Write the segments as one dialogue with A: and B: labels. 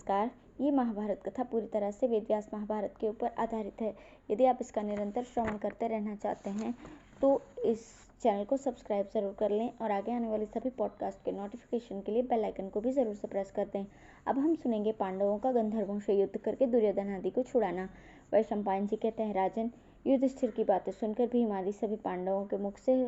A: नमस्कार। ये महाभारत कथा पूरी तरह से वेद व्यास महाभारत के ऊपर आधारित है। यदि आप इसका निरंतर श्रवण करते रहना चाहते हैं तो इस चैनल को सब्सक्राइब जरूर कर लें और आगे आने वाले सभी पॉडकास्ट के नोटिफिकेशन के लिए बेल आइकन को भी जरूर से प्रेस कर दें। अब हम सुनेंगे पांडवों का गंधर्वों से युद्ध करके दुर्योधन आदि को छुड़ाना। वैशंपायन जी कहते हैं, राजन, युधिष्ठिर की बातें सुनकर भीम आदि सभी पांडवों के मुख से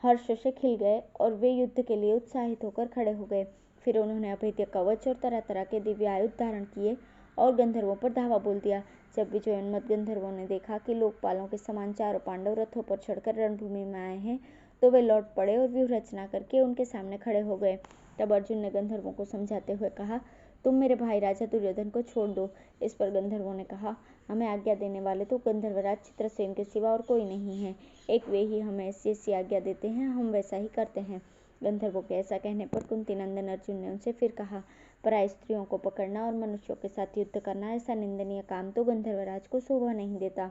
A: हर्ष से खिल गए और वे युद्ध के लिए उत्साहित होकर खड़े हो गए। फिर उन्होंने अभेद्य कवच और तरह तरह के दिव्य आयुध धारण किए और गंधर्वों पर धावा बोल दिया। जब विजयोन्मत्त गंधर्वों ने देखा कि लोकपालों के समान चारों पांडव रथों पर चढ़कर रणभूमि में आए हैं तो वे लौट पड़े और व्यूह रचना करके उनके सामने खड़े हो गए। तब अर्जुन ने गंधर्वों को समझाते हुए कहा, तुम मेरे भाई राजा दुर्योधन को छोड़ दो। इस पर गंधर्वों ने कहा, हमें आज्ञा देने वाले तो गंधर्वराज चित्रसेन के सिवा और कोई नहीं है। एक वे ही हमें ऐसी आज्ञा देते हैं, हम वैसा ही करते हैं। गंधर्वों के ऐसा कहने पर कुंती नंदन अर्जुन ने उनसे फिर कहा, पराई स्त्रियों को पकड़ना और मनुष्यों के साथ युद्ध करना ऐसा निंदनीय काम तो गंधर्वराज को शोभा नहीं देता।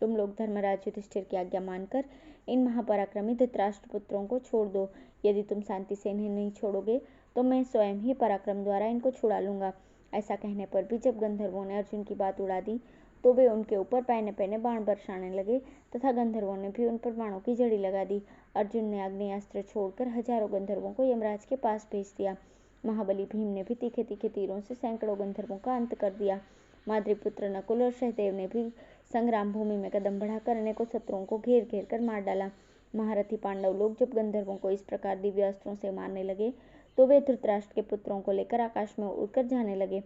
A: तुम लोग धर्मराज युधिष्ठिर की आज्ञा मानकर इन महापराक्रमी धृतराष्ट्र पुत्रों को छोड़ दो। यदि तुम शांति से इन्हें नहीं छोड़ोगे तो मैं स्वयं ही पराक्रम द्वारा इनको छुड़ा लूंगा। ऐसा कहने पर भी जब गंधर्वों ने अर्जुन की बात उड़ा दी तो वे उनके ऊपर पहने पहने बाण बरसाने लगे तथा गंधर्वों ने भी उन पर बाणों की झड़ी लगा दी। अर्जुन ने आग्नेयास्त्र छोड़कर हजारों गंधर्वों को यमराज के पास भेज दिया। महाबली भीम ने भी तीखे तीखे तीरों से सैकड़ों गंधर्वों का अंत कर दिया। माद्रीपुत्र नकुल और सहदेव ने भी संग्राम भूमि में कदम बढ़ाकर अनेकों शत्रुओं को घेर घेर कर मार डाला। महारथी पांडव लोग जब गंधर्वों को इस प्रकार दिव्य अस्त्रों से मारने लगे तो वे धृतराष्ट्र के पुत्रों को लेकर आकाश में उड़कर जाने लगे।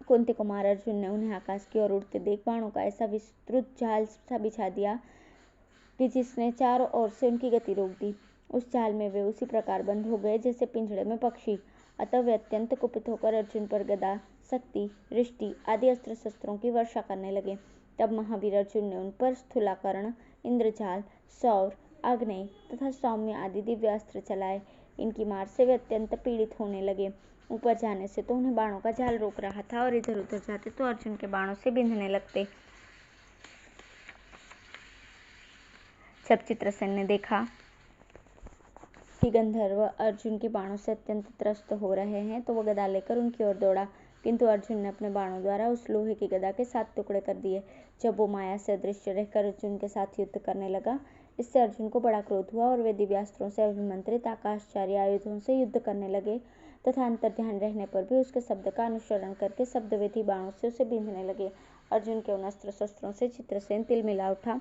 A: कुंती कुमार अर्जुन ने उन्हें आकाश की ओर उड़ते देख बाणों का ऐसा विस्तृत जाल सा बिछा दिया कि जिसने चारों ओर से उनकी गति रोक दी। उस जाल में वे उसी प्रकार बंद हो गए जैसे पिंजड़े में पक्षी। अतः वे अत्यंत कुपित होकर अर्जुन पर गदा, शक्ति, रिष्टि आदि अस्त्र शस्त्रों की वर्षा करने लगे। तब महावीर अर्जुन ने उन पर स्थूलाकर्ण, इंद्रजाल, सौर, आग्नेय तथा सौम्य आदि दिव्य अस्त्र चलाए। इनकी मार से वे अत्यंत पीड़ित होने लगे। ऊपर जाने से तो उन्हें बाणों का जाल रोक रहा था और इधर उधर जाते तो अर्जुन के बाणों से बिंधने लगते। जब चित्रसेन ने देखा कि गंधर्व अर्जुन के बाणों से अत्यंत त्रस्त हो रहे हैं तो वह गदा लेकर उनकी ओर दौड़ा, किंतु अर्जुन ने अपने बाणों द्वारा उस लोहे की गदा के 7 टुकड़े कर दिए। जब वो माया से अदृश्य रहकर अर्जुन के साथ युद्ध करने लगा, इससे अर्जुन को बड़ा क्रोध हुआ और वे दिव्यास्त्रों से अभिमंत्रित आकाशचारी आयुधों से युद्ध करने लगे तथा अंतर्ध्यान रहने पर भी उसके शब्द का अनुसरण करके शब्दवेदी बाणों से उसे बींधने लगे। अर्जुन के उन अस्त्र शस्त्रों से चित्रसेन तिलमिला उठा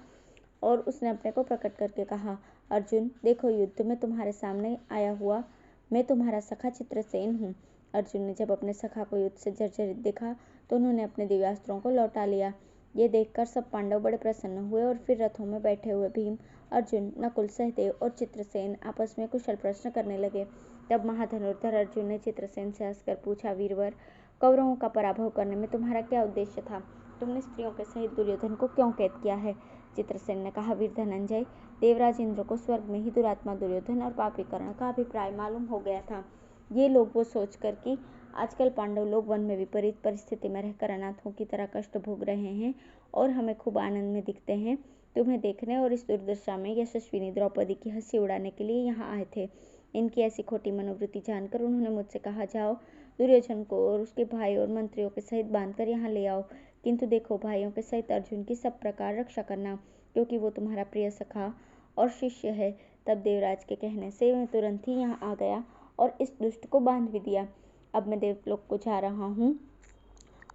A: और उसने अपने को प्रकट करके कहा, अर्जुन देखो, युद्ध में तुम्हारे सामने आया हुआ मैं तुम्हारा सखा चित्रसेन हूँ। अर्जुन ने जब अपने सखा को युद्ध से जर्जरित देखा तो उन्होंने अपने दिव्यास्त्रों को लौटा लिया। ये देखकर सब पांडव बड़े प्रसन्न हुए और फिर रथों में बैठे हुए भीम, अर्जुन, नकुल, सहदेव और चित्रसेन आपस में कुशल प्रश्न करने लगे। तब महाधनुर्धर अर्जुन ने चित्रसेन से हंसकर पूछा, वीरवर, कौरवों का पराभव करने में तुम्हारा क्या उद्देश्य था? तुमने स्त्रियों के सहित दुर्योधन को क्यों कैद किया है? चित्रसेन ने कहा, वीर धनंजय, देवराज इंद्र को स्वर्ग में ही दुरात्मा दुर्योधन और पापी कर्ण का अभिप्राय मालूम हो गया था। ये लोग वो सोचकर कि आजकल पांडव लोग वन में विपरीत परिस्थिति में रहकर अनाथों की तरह कष्ट भोग रहे हैं और हमें खूब आनंद में दिखते हैं, तुम्हें देखने और इस दुर्दशा में यशस्विनी द्रौपदी की हंसी उड़ाने के लिए यहाँ आए थे। इनकी ऐसी खोटी मनोवृत्ति जानकर उन्होंने मुझसे कहा, जाओ दुर्योधन को और उसके भाई और मंत्रियों के सहित बांधकर यहाँ ले आओ, किंतु देखो, भाइयों के सहित अर्जुन की सब प्रकार रक्षा करना, क्योंकि वो तुम्हारा प्रिय सखा और शिष्य है। तब देवराज के कहने से मैं तुरंत ही यहाँ आ गया और इस दुष्ट को बांध भी दिया। अब मैं देवलोक को जा रहा हूँ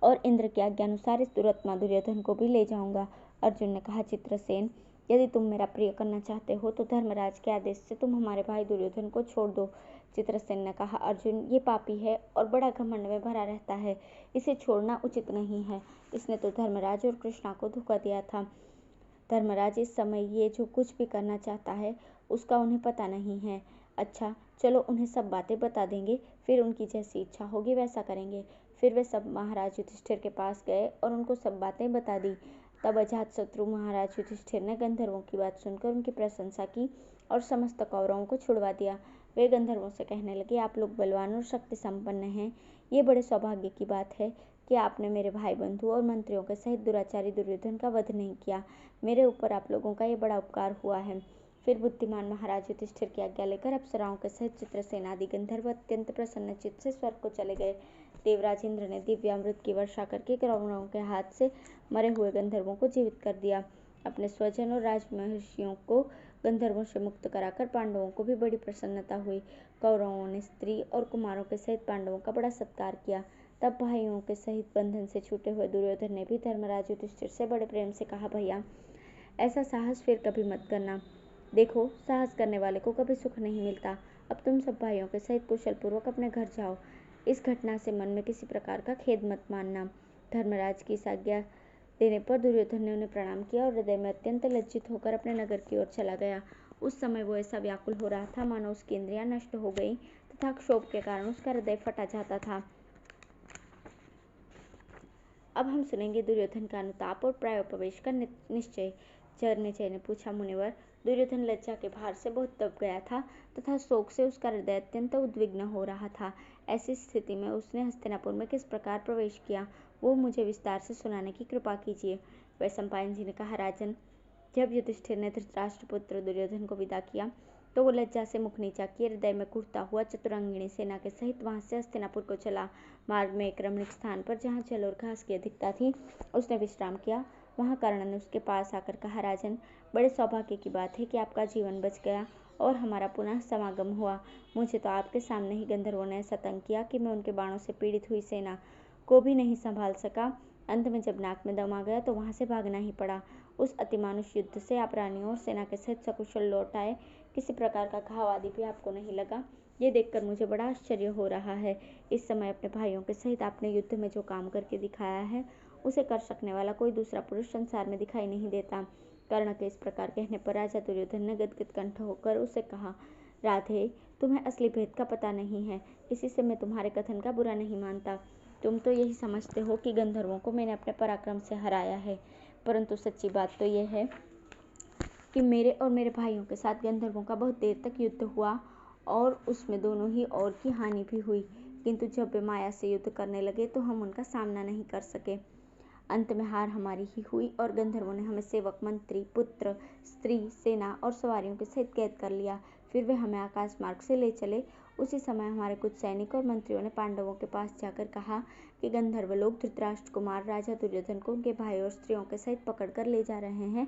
A: और इंद्र की आज्ञा अनुसार इस दुरात्मा दुर्योधन को भी ले जाऊंगा। अर्जुन ने कहा, चित्रसेन, यदि तुम मेरा प्रिय करना चाहते हो तो धर्मराज के आदेश से तुम हमारे भाई दुर्योधन को छोड़ दो। चित्रसेन ने कहा, अर्जुन ये पापी है और बड़ा घमंड में भरा रहता है, इसे छोड़ना उचित नहीं है। इसने तो धर्मराज और कृष्णा को धोखा दिया था। धर्मराज इस समय ये जो कुछ भी करना चाहता है उसका उन्हें पता नहीं है। अच्छा, चलो उन्हें सब बातें बता देंगे, फिर उनकी जैसी इच्छा होगी वैसा करेंगे। फिर वे सब महाराज युधिष्ठिर के पास गए और उनको सब बातें बता दी। तब अजातशत्रु महाराज युधिष्ठिर ने गंधर्वों की बात सुनकर उनकी प्रशंसा की और समस्त कौरवों को छुड़वा दिया। वे गंधर्वों से कहने लगे, आप लोग बलवान और शक्ति संपन्न हैं। ये बड़े सौभाग्य की बात है कि आपने मेरे भाई बंधु और मंत्रियों के सहित दुराचारी दुर्योधन का वध नहीं किया। मेरे ऊपर आप लोगों का ये बड़ा उपकार हुआ है। फिर बुद्धिमान महाराज युधिष्ठिर की आज्ञा लेकर अप्सराओं के सहित चित्रसेन आदि गंधर्व अत्यंत प्रसन्न चित्त से स्वर्ग को चले गए। देवराज इंद्र ने दिव्यामृत की वर्षा करके कौरवों के हाथ से मरे हुए गंधर्वों को जीवित कर दिया। अपने स्वजन और राजमहर्षियों को गंधर्वों से मुक्त कराकर पांडवों को भी बड़ी प्रसन्नता हुई। कौरवों ने स्त्री और कुमारों के सहित पांडवों का बड़ा सत्कार किया। तब भाइयों के सहित बंधन से छूटे हुए दुर्योधन ने भी धर्मराज युधिष्ठिर से बड़े प्रेम से कहा, भैया ऐसा साहस फिर कभी मत करना। देखो, साहस करने वाले को कभी सुख नहीं मिलता। अब तुम सब भाइयों के सहित कुशल पूर्वक अपने घर जाओ। इस घटना से मन में किसी प्रकार का खेद मत मानना। धर्मराज की इस आज्ञा देने पर दुर्योधन ने उन्हें प्रणाम किया और हृदय में अत्यंत लज्जित होकर अपने नगर की ओर चला गया। उस समय वो ऐसा व्याकुल हो रहा था मानो उसकी इंद्रियां नष्ट हो गई तथा क्षोभ के कारण उसका हृदय फटा जाता था। अब हम सुनेंगे दुर्योधन का अनुताप और प्रायोपवेश का निश्चय। जन्मेजय ने पूछा, मुनिवर, दुर्योधन लज्जा के भार से बहुत दब गया था तथा शोक से उसका हृदय अत्यंत उद्विग्न हो रहा था। ऐसी स्थिति में उसने हस्तिनापुर में किस प्रकार प्रवेश किया, वो मुझे विस्तार से सुनाने की कृपा कीजिए। वैशंपायन जी ने कहा, राजन, जब युधिष्ठिर ने धृतराष्ट्रपुत्र दुर्योधन को विदा किया तो वो लज्जा से मुख नीचा किए हृदय में कुढ़ता हुआ चतुरंगिणी सेना के सहित वहां से हस्तिनापुर को चला। मार्ग में एक रमणीक स्थान पर जहाँ जल और घास की अधिकता थी उसने विश्राम किया। वहां कर्ण ने उसके पास आकर कहा, राजन, बड़े सौभाग्य की बात है कि आपका जीवन बच गया और हमारा पुनः समागम हुआ। मुझे तो आपके सामने ही गंधर्वों ने ऐसा तंग किया कि मैं उनके बाणों से पीड़ित हुई सेना को भी नहीं संभाल सका। अंत में जब नाक में दम आ गया तो वहां से भागना ही पड़ा। उस अतिमानुष युद्ध से आप रानियों और सेना के सहित सकुशल लौट आए। किसी प्रकार का घाव आदि भी आपको नहीं लगा। ये देखकर मुझे बड़ा आश्चर्य हो रहा है। इस समय अपने भाइयों के सहित आपने युद्ध में जो काम करके दिखाया है उसे कर सकने वाला कोई दूसरा पुरुष संसार में दिखाई नहीं देता। कर्ण के इस प्रकार कहने पर राजा दुर्योधन ने गदगद कंठ होकर उसे कहा, राधे, तुम्हें असली भेद का पता नहीं है। इसी से मैं तुम्हारे कथन का बुरा नहीं मानता। तुम तो यही समझते हो कि गंधर्वों को मैंने अपने पराक्रम से हराया है, परंतु सच्ची बात तो यह है कि मेरे और मेरे भाइयों के साथ गंधर्वों का बहुत देर तक युद्ध हुआ और उसमें दोनों ही ओर की हानि भी हुई, किंतु जब वे माया से युद्ध करने लगे तो हम उनका सामना नहीं कर सके। अंत में हार हमारी ही हुई और गंधर्वों ने हमें सेवक, मंत्री, पुत्र, स्त्री, सेना और सवारियों के सहित कैद कर लिया। फिर वे हमें आकाश मार्ग से ले चले। उसी समय हमारे कुछ सैनिक और मंत्रियों ने पांडवों के पास जाकर कहा कि गंधर्व लोग धृतराष्ट्र कुमार राजा दुर्योधन को उनके भाई और स्त्रियों के सहित पकड़कर ले जा रहे हैं,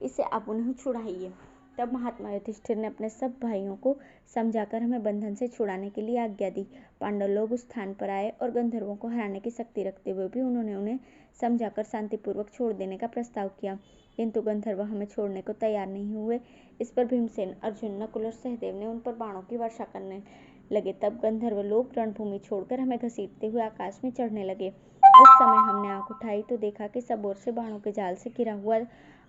A: इसे आप उन्हें छुड़ाइए। तब महात्मा युधिष्ठिर ने अपने सब भाइयों को समझाकर हमें बंधन से छुड़ाने के लिए आज्ञा दी। पांडव लोग उस स्थान पर आए और गंधर्वों को हराने की शक्ति रखते हुए भी उन्होंने उन्हें समझाकर शांतिपूर्वक छोड़ देने का प्रस्ताव किया, किंतु गंधर्व हमें छोड़ने को तैयार नहीं हुए। इस पर भीमसेन, अर्जुन, नकुल और सहदेव ने उन पर बाणों की वर्षा करने लगे। तब गंधर्व लोग रणभूमि छोड़कर हमें घसीटते हुए आकाश में चढ़ने लगे। उस समय हमने आंख उठाई तो देखा कि सब ओर से बाणों के जाल से घिरा हुआ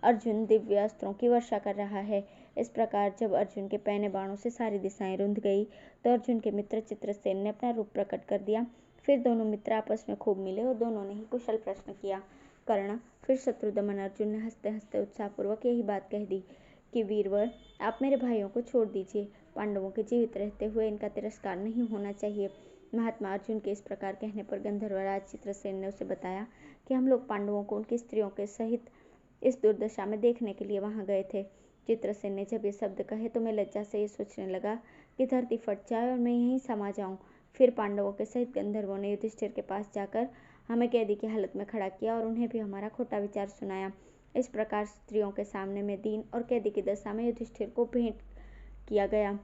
A: अर्जुन दिव्य अस्त्रों की वर्षा कर रहा है। इस प्रकार जब अर्जुन के पैने बाणों से सारी दिशाएं रुंध गई तो अर्जुन के मित्र चित्रसेन ने अपना रूप प्रकट कर दिया। फिर दोनों मित्र आपस में खूब मिले और दोनों ने ही कुशल प्रश्न किया। कर्ण, फिर शत्रुदमन अर्जुन ने हंसते हंसते उत्साहपूर्वक यही बात कह दी कि वीरवर, आप मेरे भाइयों को छोड़ दीजिए। पांडवों के जीवित रहते हुए इनका तिरस्कार नहीं होना चाहिए। महात्मा अर्जुन के इस प्रकार कहने पर गंधर्वराज चित्रसेन ने उसे बताया कि हम लोग पांडवों को उनकी स्त्रियों के सहित इस दुर्दशा में देखने के लिए वहां गए थे। चित्रसेन ने जब ये शब्द कहे तो मैं लज्जा से ये सोचने लगा कि धरती फट जाए और मैं यहीं समा जाऊं। फिर पांडवों के सहित गंधर्वों ने युधिष्ठिर के पास जाकर हमें कैदी की हालत में खड़ा किया और उन्हें भी हमारा खोटा विचार सुनाया। इस प्रकार स्त्रियों के सामने में दीन और कैदी की दशा में युधिष्ठिर को भेंट किया गया।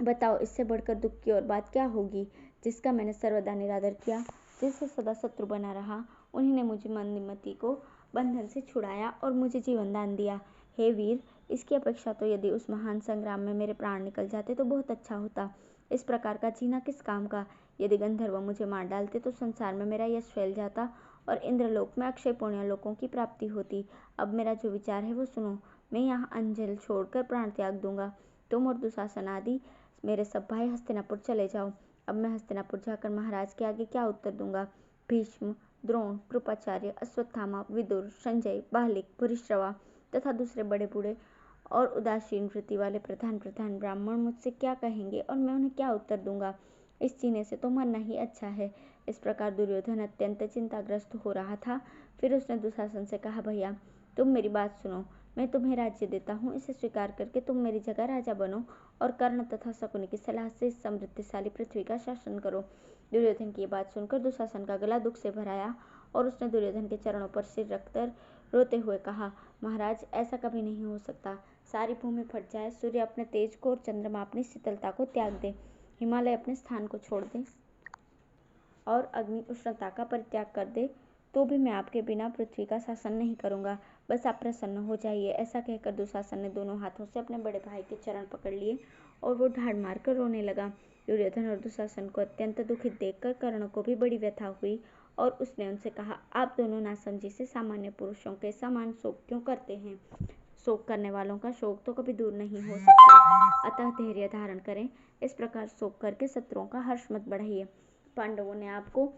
A: बताओ, इससे बढ़कर दुख की और बात क्या होगी। जिसका मैंने सर्वदा निरादर किया, जिससे सदा शत्रु बना रहा, उन्हीं ने मुझे मंदमती को बंधन से छुड़ाया और मुझे जीवन दान दिया। हे वीर, इसकी अपेक्षा तो यदि उस महान संग्राम में मेरे प्राण निकल जाते तो बहुत अच्छा होता। इस प्रकार का जीना किस काम का। यदि गंधर्व मुझे मार डालते तो संसार में मेरा यश फैल जाता और इंद्रलोक में अक्षय पुण्य लोकों की प्राप्ति होती। अब मेरा जो विचार है वो सुनो। मैं यहाँ अंजल छोड़कर प्राण त्याग दूंगा। तुम और दुशासन आदि मेरे सब भाई हस्तिनापुर चले जाओ। अब मैं हस्तिनापुर जाकर महाराज के आगे क्या उत्तर दूंगा। भीष्म, द्रोण, कृपाचार्य, अश्वत्थामा, विदुर, संजय, बालिक, भूरिश्रवा तथा दूसरे बड़े बूढ़े और उदासीन वृत्ति वाले प्रधान प्रधान ब्राह्मण मुझसे क्या कहेंगे और मैं उन्हें क्या उत्तर दूंगा। इस जीने से तो मरना ही अच्छा है। इस प्रकार दुर्योधन अत्यंत चिंताग्रस्त हो रहा था। फिर उसने दुशासन से कहा, भैया तुम मेरी बात सुनो। मैं तुम्हें राज्य देता हूँ, इसे स्वीकार करके तुम मेरी जगह राजा बनो और कर्ण तथा शकुनि की सलाह से इस समृद्धिशाली पृथ्वी का शासन करो। दुर्योधन की ये बात सुनकर दुशासन का गला दुख से भर आया और उसने दुर्योधन के चरणों पर सिर रखकर रोते हुए कहा, महाराज ऐसा कभी नहीं हो सकता। सारी भूमि फट जाए, सूर्य अपने तेज को और चंद्रमा अपनी शीतलता को त्याग दे, हिमालय अपने स्थान को छोड़ दे और अग्नि उष्णता का परित्याग कर दे, तो भी मैं आपके बिना पृथ्वी का शासन नहीं करूंगा। बस आप प्रसन्न हो जाइए। ऐसा कहकर दुशासन ने दोनों हाथों से अपने बड़े भाई के चरण पकड़ लिए और वो ढाड़ मारकर रोने लगा। दुर्योधन और दुशासन को अत्यंत दुखित देखकर कर्ण को भी बड़ी व्यथा हुई और उसने उनसे कहा, आप दोनों नासमझी से सामान्य पुरुषों के समान शोक क्यों करते हैं? शोक करने वालों का शोक तो कभी दूर नहीं हो सकता, अतः धैर्य धारण करें। इस प्रकार शोक करके शत्रुओं का हर्ष मत बढ़ाइए। पांडवों ने आपको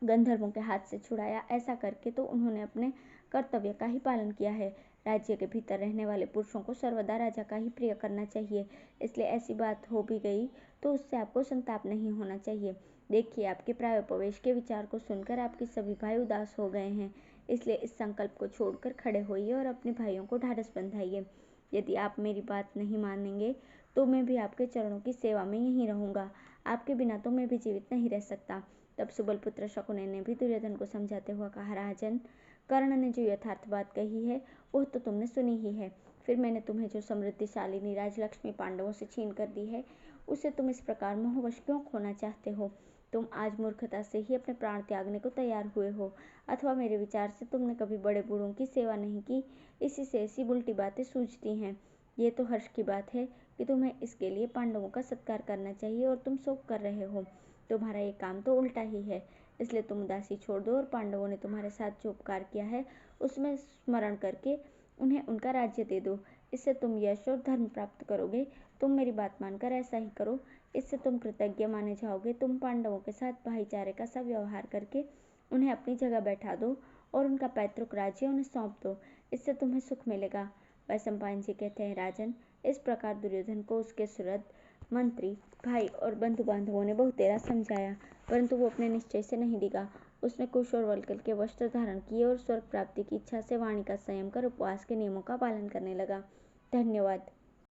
A: गंधर्वों के हाथ से छुड़ाया, ऐसा करके तो उन्होंने अपने कर्तव्य का ही पालन किया है। राज्य के भीतर रहने वाले पुरुषों को सर्वदा राजा का ही प्रिय करना चाहिए, इसलिए ऐसी बात हो भी गई तो उससे आपको संताप नहीं होना चाहिए। देखिए, आपके प्रायोपवेश के विचार को सुनकर आपके सभी भाई उदास हो गए हैं, इसलिए इस संकल्प को छोड़कर खड़े होइए और अपने भाइयों को ढाढ़स बंधाइए। यदि आप मेरी बात नहीं मानेंगे तो मैं भी आपके चरणों की सेवा में यहीं रहूंगा। आपके बिना तो मैं भी जीवित नहीं रह सकता। तब सुबलपुत्र शकुनि ने भी दुर्योधन को समझाते हुए कहा, राजन, कर्ण ने जो यथार्थ बात कही है वह तो तुमने सुनी ही है। फिर मैंने तुम्हें जो समृद्धिशालिनी राजलक्ष्मी पांडवों से छीन कर दी है, उसे तुम इस प्रकार मोहवश क्यों खोना चाहते हो? तुम आज मूर्खता से ही अपने प्राण त्यागने को तैयार हुए हो, अथवा मेरे विचार से तुमने कभी बड़े बूढ़ों की सेवा नहीं की, इसी से ऐसी उल्टी बातें सूझती हैं। ये तो हर्ष की बात है कि तुम्हें इसके लिए पांडवों का सत्कार करना चाहिए और तुम शोक कर रहे हो। तुम्हारा ये काम तो उल्टा ही है, इसलिए तुम उदासी छोड़ दो और पांडवों ने तुम्हारे साथ जो उपकार किया है उसमें स्मरण करके उन्हें उनका राज्य दे दो। इससे तुम यश और धर्म प्राप्त करोगे। तुम मेरी बात मानकर ऐसा ही करो, इससे तुम कृतज्ञ माने जाओगे। तुम पांडवों के साथ भाईचारे का सा व्यवहार करके उन्हें अपनी जगह बैठा दो और उनका पैतृक राज्य उन्हें सौंप दो, इससे तुम्हें सुख मिलेगा। वैशंपायन जी कहते हैं, राजन, इस प्रकार दुर्योधन को उसके सुहृद, मंत्री, भाई और बंधु बांधवों ने बहुतेरा समझाया, परंतु वो अपने निश्चय से नहीं डिगा। उसने कुश और वल्कल के वस्त्र धारण किए और स्वर्ग प्राप्ति की इच्छा से वाणी का संयम कर उपवास के नियमों का पालन करने लगा। धन्यवाद।